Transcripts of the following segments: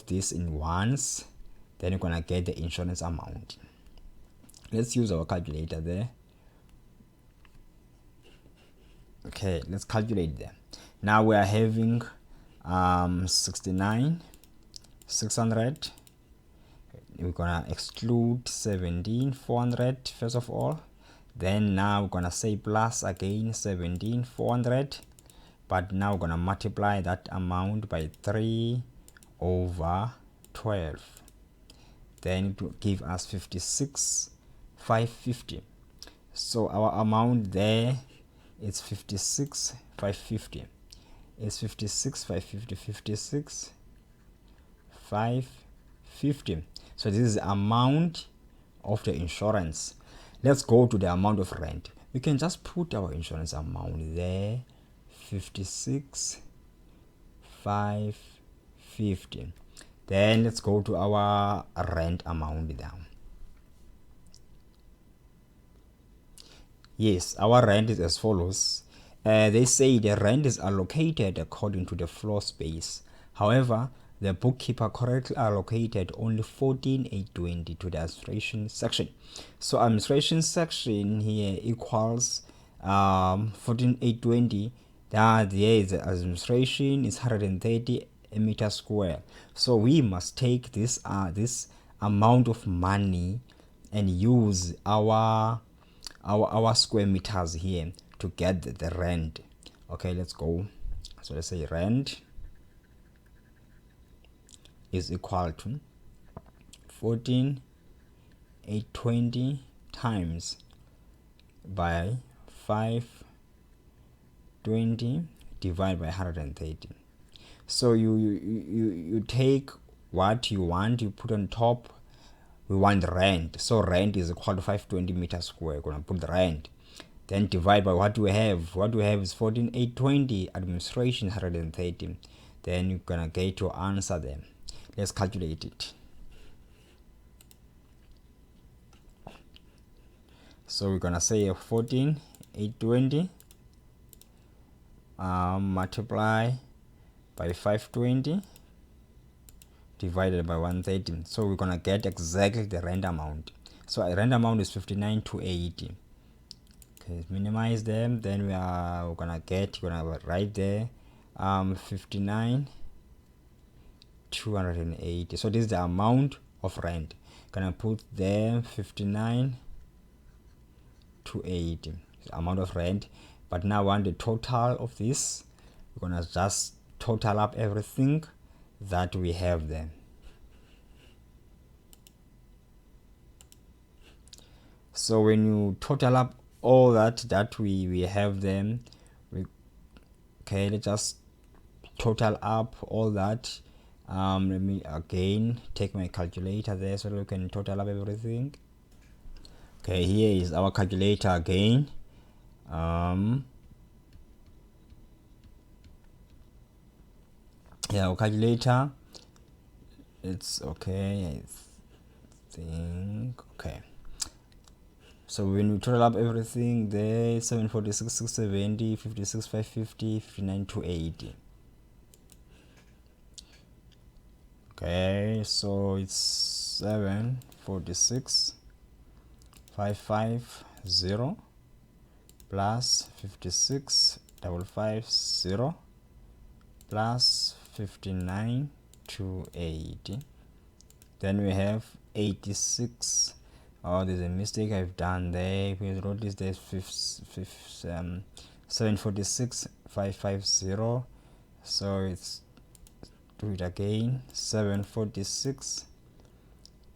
this in ones, then you're gonna get the insurance amount. Let's use our calculator there. Okay, let's calculate there. Now we are having 69,600. We're gonna exclude 17,400 first of all. Then now we're gonna say plus again 17,400, but now we're gonna multiply that amount by 3/12. Then it will give us 56,550. So our amount there is 56,550. It's 56,550, 56,550. So this is the amount of the insurance. Let's go to the amount of rent. We can just put our insurance amount there, 56,550. Then let's go to our rent amount down. Yes, our rent is as follows. They say the rent is allocated according to the floor space. However, the bookkeeper correctly allocated only 14,820 to the administration section. So administration section here equals 14,820. That there is the administration is 130 meters square. So we must take this amount of money and use our square meters here to get the rent. Okay, let's go. So let's say rent is equal to 14,820 times by 520 divided by 130. So you take what you want, you put on top. We want rent, so rent is equal to 520 meters square. We're gonna put the rent, then divide by what we have. What we have is 14,820, administration 130. Then you're gonna get your answer there. Let's calculate it. So we're gonna say 14,820 multiply by 520 divided by 130. So we're gonna get exactly the rent amount. So the rent amount is 59,280. Okay, minimize them. Then we're gonna write there 59,280. So this is the amount of rent. Gonna put there 59,280 amount of rent. But now I want the total of this. We're gonna just total up everything that we have there. So when you total up all that we have them, okay, let's just total up all that. Let me again take my calculator there so we can total up everything. Okay, here is our calculator again. Yeah, our calculator, it's okay, I think. Okay, so when we total up everything there, 746, 670, 56, 550, 59, 280. Okay, so it's 746, 550 plus 56, 550 plus 59, 280. Then we have 86. Oh, there's a mistake I've done there. We wrote this there 746, 550. So it's, do it again, 746,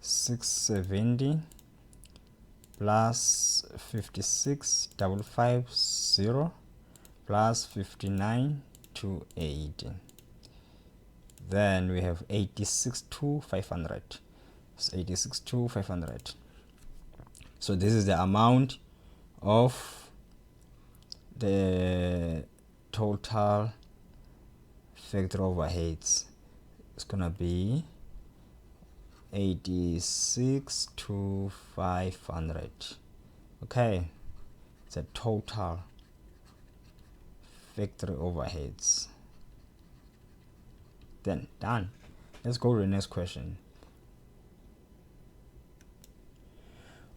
670 plus 56, 550 plus 59, 280. Then we have 86,500. So 86,500. So this is the amount of the total factory overheads. It's gonna be 86,500. Okay, it's a total factory overheads. Then done. Let's go to the next question.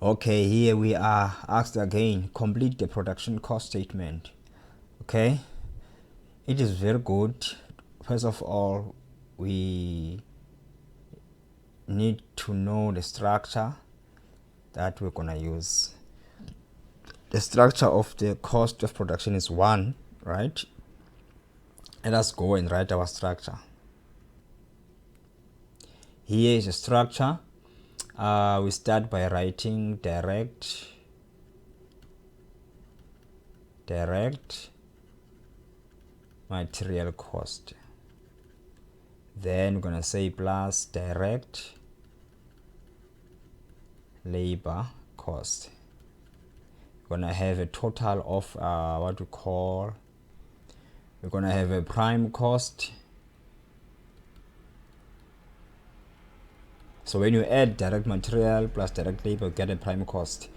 Okay, here we are asked again, complete the production cost statement. Okay, it is very good. First of all, we need to know the structure that we're gonna use. The structure of the cost of production is 1, right? Let us go and write our structure. Here is a structure. We start by writing direct material cost. Then we're gonna say plus direct labor cost. We're gonna have a total of what we call, we're gonna have a prime cost. So when you add direct material plus direct labor, you get a prime cost.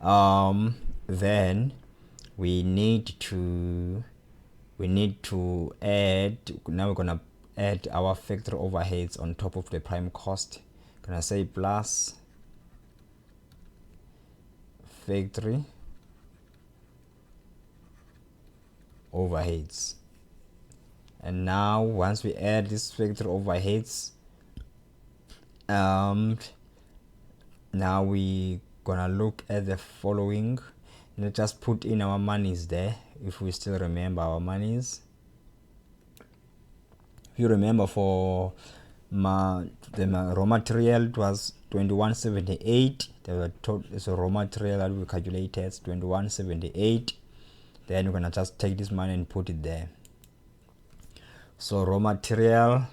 Then we need to add, now we're gonna add our factory overheads on top of the prime cost. Gonna say plus factory overheads. And now once we add this factory overheads, now we gonna look at the following. Let's just put in our monies there, if we still remember our monies. If you remember, for the raw material, it was 2178. There's a raw material that we calculated 2178. Then we're gonna just take this money and put it there. So raw material,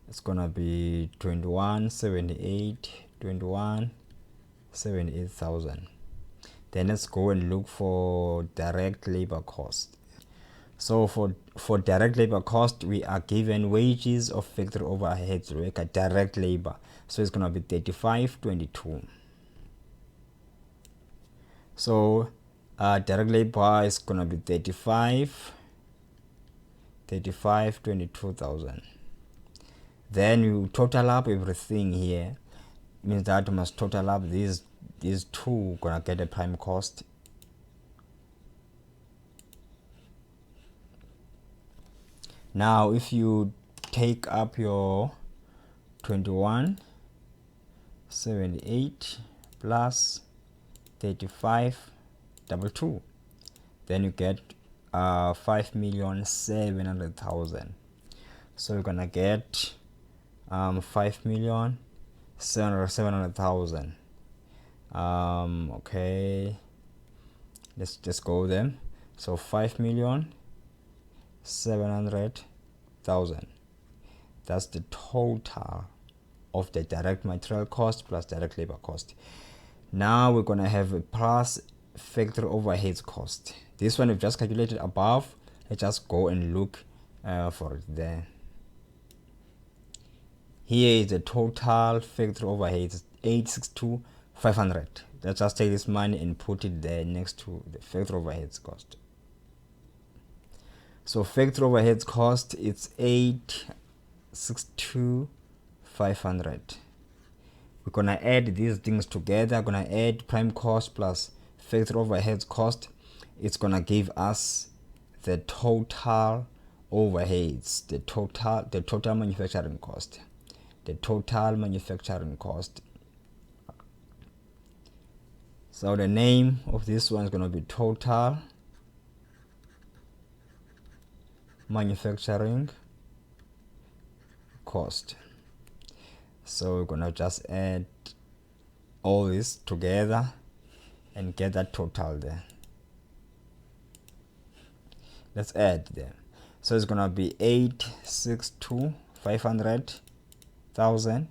it's gonna be 2178,000. Then let's go and look for direct labor cost. So for direct labor cost, we are given wages of factory overheads worker, direct labor. So it's gonna be 3522. So direct labor is gonna be 3522,000. Then you total up everything here. It means that you must total up these two, gonna get a prime cost. Now if you take up your 2178 plus 3522, then you get 5,700,000. So you're gonna get 5,700,000. Okay, let's just go then. So 5,700,000. That's the total of the direct material cost plus direct labor cost. Now we're gonna have a plus factory overheads cost. This one we've just calculated above. Let's just go and look for it there. Here is the total factory overheads, 862,500. Let's just take this money and put it there next to the factory overheads cost. So factory overheads cost, it's 862,500. We're gonna add these things together. Gonna add prime cost plus factory overheads cost. It's gonna give us the total overheads, the total manufacturing cost. The total manufacturing cost. So the name of this one is going to be total manufacturing cost. So we're going to just add all this together and get that total there. Let's add them. So it's going to be 862,500,000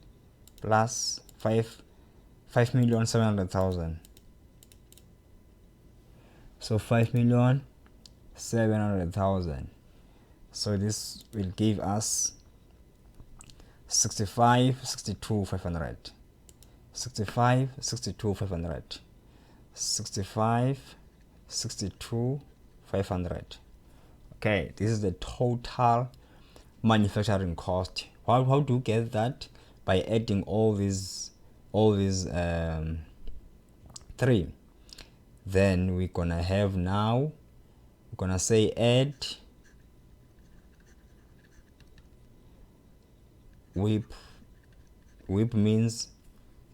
plus 5,700,000. So 5,700,000. So this will give us 65,62,500. 65,62,500. 65,62,500. Okay, this is the total manufacturing cost How do you get that? By adding all these 3. Then we're gonna have now, we're gonna say add WIP. WIP means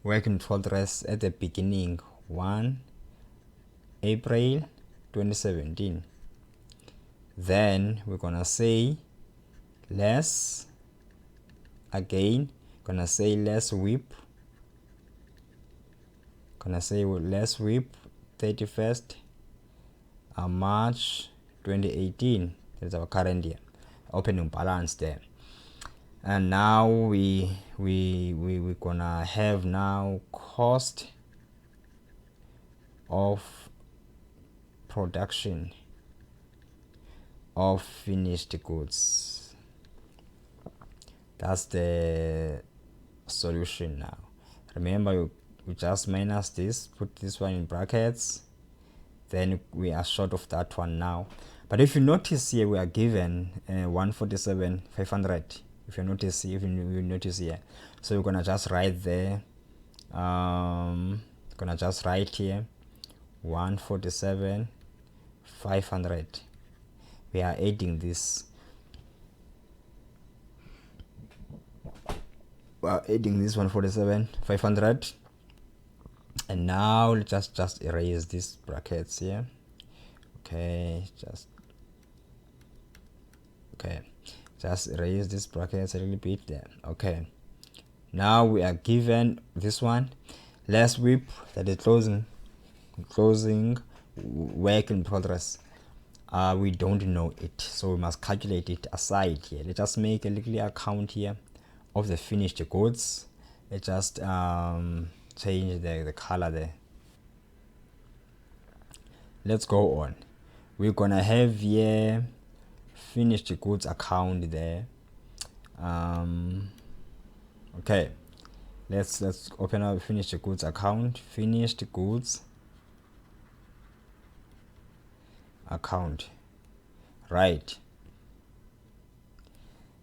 work in progress at the beginning, 1 April 2017. Then we're gonna say less, again gonna say less WIP, gonna say less WIP 31st March 2018. That's our current year opening balance there. And now we're gonna have now cost of production of finished goods. That's the solution now. Remember, you just minus this, put this one in brackets, then we are short of that one now. But if you notice here, we are given 147,500. If you notice here, so we're gonna just write there, gonna just write here 147,500. We are adding this, we are adding this 147,500. And now let's just erase these brackets here. Okay, just erase these brackets a little bit there. Okay, now we are given this one, less WIP, that is closing work in progress. We don't know it, so we must calculate it aside here. Let's just make a little account here of the finished goods. Let's just change the color there. Let's go on. We're gonna have here finished goods account there. Okay, let's open up finished goods account. Finished goods account, right?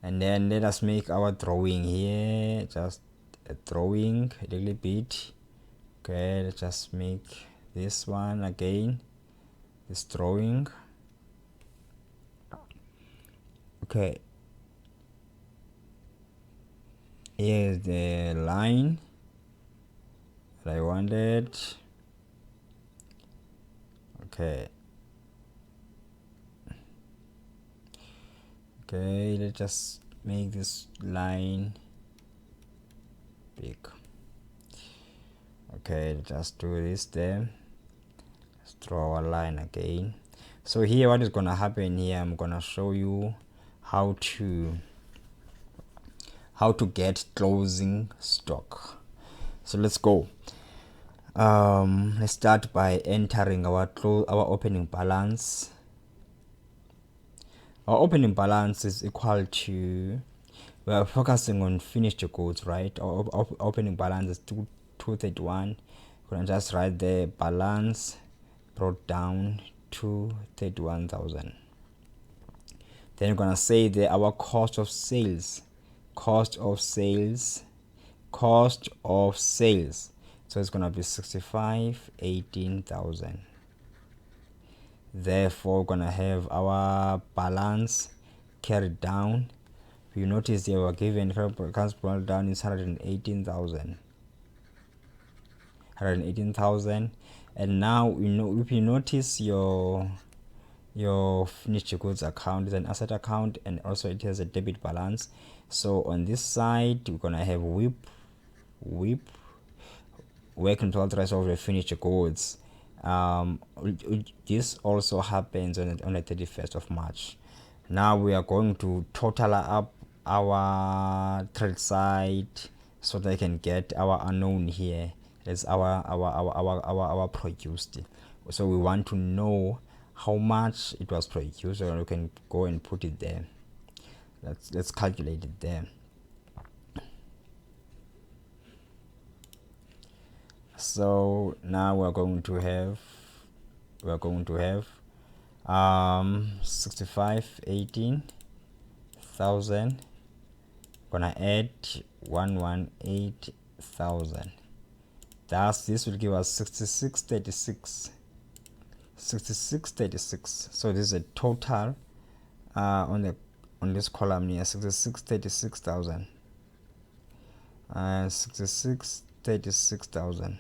And then let us make our drawing here, just a drawing a little bit. Okay, let's just make this one again, this drawing. Okay, here's the line that I wanted. Okay, let's just make this line big. Okay, just do this there. Let's draw a line again. So here, what is gonna happen here, I'm gonna show you how to get closing stock. So let's go. Let's start by entering our opening balance. Our opening balance is equal to, we are focusing on finished goods, right? Our opening balance is 231. We're gonna just write the balance brought down to 31,000. Then we're gonna say that our cost of sales. So it's gonna be 65,18,000. Therefore, we're gonna have our balance carried down. You notice they were given accounts brought down is 118,000. And now if you notice your finished goods account is an asset account, and also it has a debit balance. So on this side, we're gonna have WIP, work in progress of the finished goods. This also happens on the 31st of March. Now we are going to total up our trade side so that I can get our unknown here. That's our produced. So we want to know how much it was produced, so we can go and put it there. Let's calculate it there. So now we're going to have 65,18,000 gonna add 118,000. Thus this will give us 6636. So this is a total on this column here, 6636,000 and 6636,000.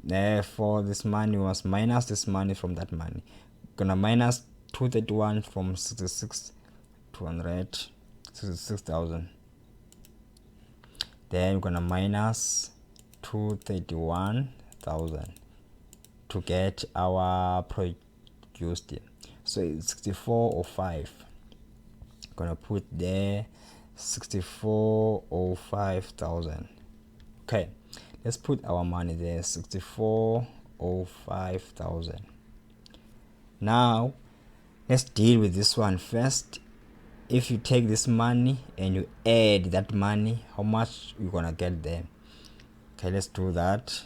Therefore this money was minus this money from that money. Gonna minus 231 from 66,000. Then we're gonna minus 231,000 to get our produced. So it's 6405. Gonna put there 6405,000. Okay, let's put our money there, 6405,000. Now let's deal with this one first. If you take this money and you add that money, how much you're gonna get there? Okay, let's do that.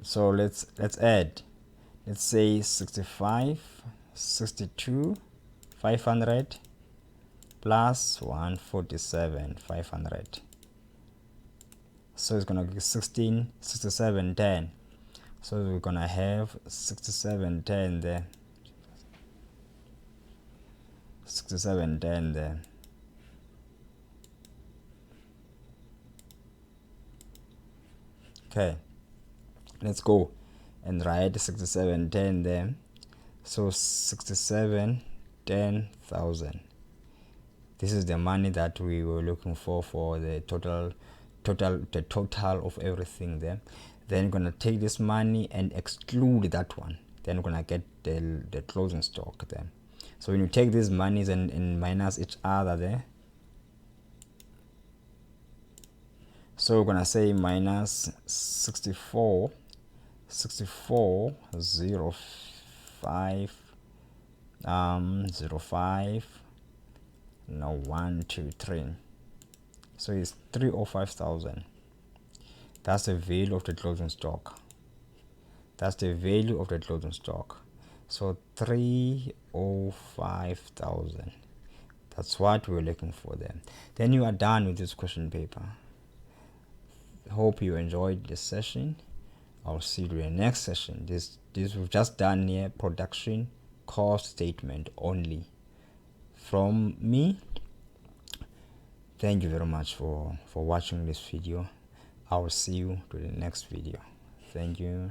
So let's add. Let's say 65, 62, 500 plus 147, 500. So it's gonna be 16, 67, 10. So we're gonna have 67, 10 there. 67, 10 there. Okay, let's go and write 67, 10 there. So 67, 10,000. This is the money that we were looking for the total of everything there. Then we're gonna take this money and exclude that one. Then we're gonna get the closing stock there. So when you take these monies and minus each other there, so we're gonna say minus 64 05 05 now 1 2 3. So it's 305,000. That's the value of the closing stock. That's the value of the closing stock. So 305,000. That's what we're looking for there. Then you are done with this question paper. Hope you enjoyed this session. I'll see you in the next session. This we've just done here, production cost statement only. From me, thank you very much for watching this video. I will see you to the next video. Thank you.